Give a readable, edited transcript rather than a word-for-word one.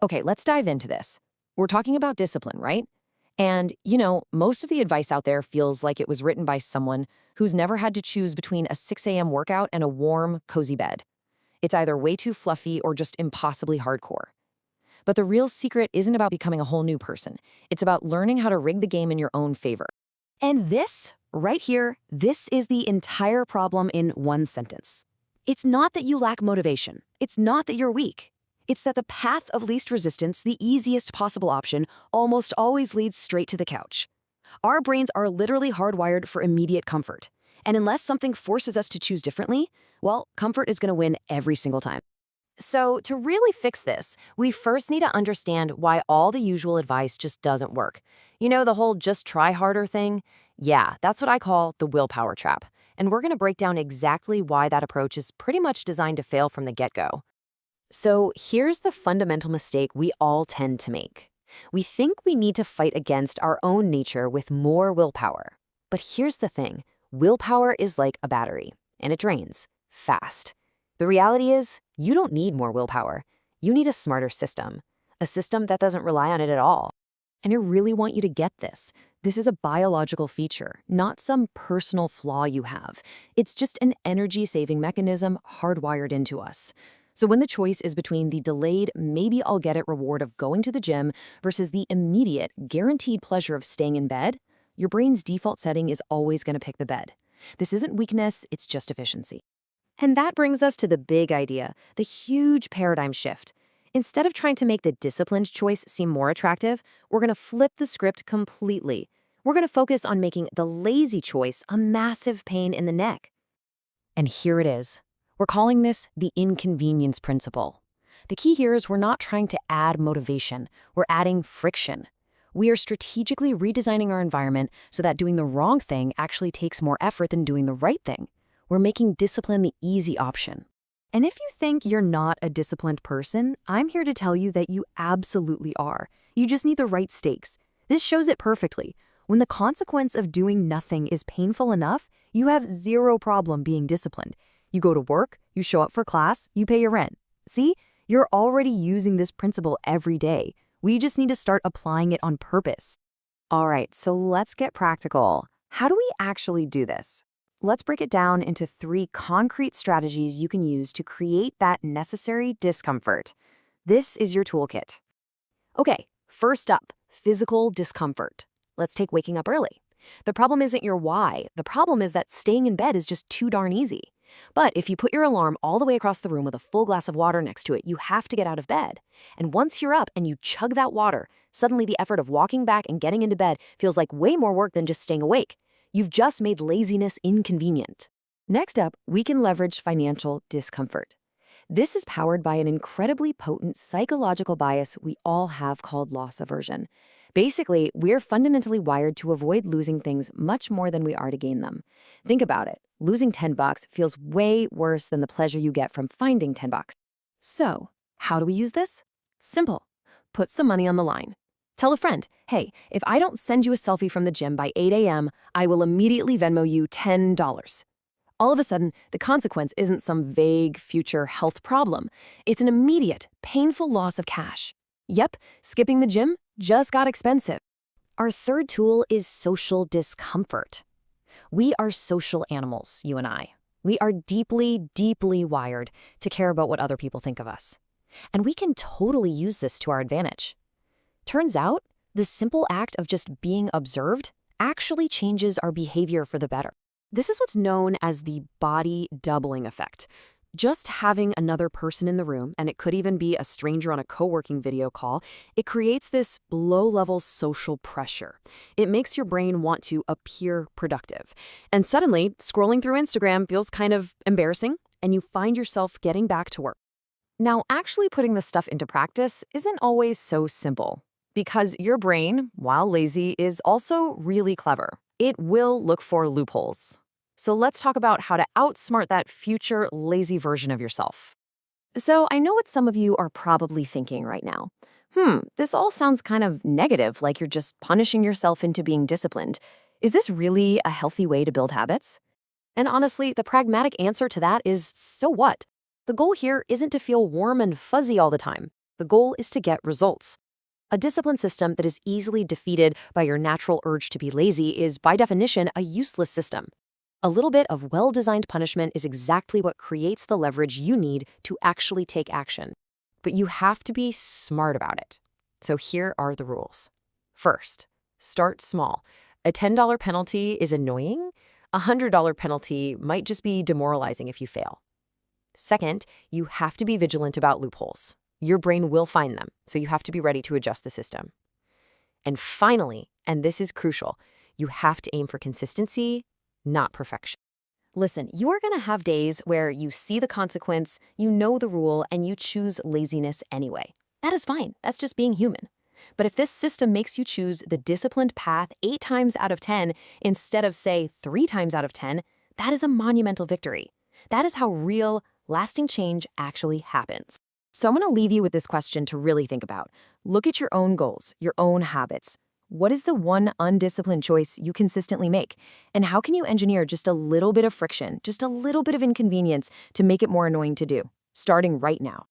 Okay, let's dive into this. We're talking about discipline, right? And, most of the advice out there feels like it was written by someone who's never had to choose between a 6 a.m. workout and a warm, cozy bed. It's either way too fluffy or just impossibly hardcore. But the real secret isn't about becoming a whole new person. It's about learning how to rig the game in your own favor. And this, right here, this is the entire problem in one sentence. It's not that you lack motivation. It's not that you're weak. It's that the path of least resistance, the easiest possible option, almost always leads straight to the couch. Our brains are literally hardwired for immediate comfort. And unless something forces us to choose differently, well, comfort is going to win every single time. So to really fix this, we first need to understand why all the usual advice just doesn't work. The whole just try harder thing? Yeah, that's what I call the willpower trap. And we're going to break down exactly why that approach is pretty much designed to fail from the get-go. So here's the fundamental mistake we all tend to make. We think we need to fight against our own nature with more willpower. But here's the thing. Willpower is like a battery, and it drains fast. The reality is, you don't need more willpower. You need a smarter system, a system that doesn't rely on it at all. And I really want you to get this. This is a biological feature, not some personal flaw you have. It's just an energy-saving mechanism hardwired into us. So when the choice is between the delayed, maybe I'll get it reward of going to the gym versus the immediate, guaranteed pleasure of staying in bed, your brain's default setting is always going to pick the bed. This isn't weakness, it's just efficiency. And that brings us to the big idea, the huge paradigm shift. Instead of trying to make the disciplined choice seem more attractive, we're going to flip the script completely. We're going to focus on making the lazy choice a massive pain in the neck. And here it is. We're calling this the inconvenience principle. The key here is we're not trying to add motivation, we're adding friction. We are strategically redesigning our environment so that doing the wrong thing actually takes more effort than doing the right thing. We're making discipline the easy option. And if you think you're not a disciplined person, I'm here to tell you that you absolutely are. You just need the right stakes. This shows it perfectly. When the consequence of doing nothing is painful enough, you have zero problem being disciplined. You go to work, you show up for class, you pay your rent. See, you're already using this principle every day. We just need to start applying it on purpose. All right, so let's get practical. How do we actually do this? Let's break it down into 3 concrete strategies you can use to create that necessary discomfort. This is your toolkit. Okay, first up, physical discomfort. Let's take waking up early. The problem isn't your why. The problem is that staying in bed is just too darn easy. But if you put your alarm all the way across the room with a full glass of water next to it, you have to get out of bed. And once you're up and you chug that water, suddenly the effort of walking back and getting into bed feels like way more work than just staying awake. You've just made laziness inconvenient. Next up, we can leverage financial discomfort. This is powered by an incredibly potent psychological bias we all have called loss aversion. Basically, we're fundamentally wired to avoid losing things much more than we are to gain them. Think about it. Losing $10 feels way worse than the pleasure you get from finding $10. So, how do we use this? Simple. Put some money on the line. Tell a friend, hey, if I don't send you a selfie from the gym by 8 a.m., I will immediately Venmo you $10. All of a sudden, the consequence isn't some vague future health problem. It's an immediate, painful loss of cash. Yep, skipping the gym just got expensive. Our third tool is social discomfort. We are social animals, you and I. We are deeply, deeply wired to care about what other people think of us. And we can totally use this to our advantage. Turns out, the simple act of just being observed actually changes our behavior for the better. This is what's known as the body doubling effect. Just having another person in the room, and it could even be a stranger on a co-working video call, it creates this low-level social pressure. It makes your brain want to appear productive. And suddenly, scrolling through Instagram feels kind of embarrassing, and you find yourself getting back to work. Now, actually putting this stuff into practice isn't always so simple, because your brain, while lazy, is also really clever. It will look for loopholes. So let's talk about how to outsmart that future lazy version of yourself. So I know what some of you are probably thinking right now. This all sounds kind of negative, like you're just punishing yourself into being disciplined. Is this really a healthy way to build habits? And honestly, the pragmatic answer to that is, so what? The goal here isn't to feel warm and fuzzy all the time. The goal is to get results. A discipline system that is easily defeated by your natural urge to be lazy is, by definition, a useless system. A little bit of well-designed punishment is exactly what creates the leverage you need to actually take action. But you have to be smart about it. So here are the rules. First, start small. A $10 penalty is annoying. A $100 penalty might just be demoralizing if you fail. Second, you have to be vigilant about loopholes. Your brain will find them, so you have to be ready to adjust the system. And finally, and this is crucial, you have to aim for consistency, not perfection. Listen, you are going to have days where you see the consequence, you know the rule, and you choose laziness anyway. That is fine. That's just being human. But if this system makes you choose the disciplined path 8 times out of 10 instead of, say, 3 times out of 10, that is a monumental victory. That is how real, lasting change actually happens. So I'm going to leave you with this question to really think about. Look at your own goals, your own habits. What is the one undisciplined choice you consistently make? And how can you engineer just a little bit of friction, just a little bit of inconvenience to make it more annoying to do, starting right now?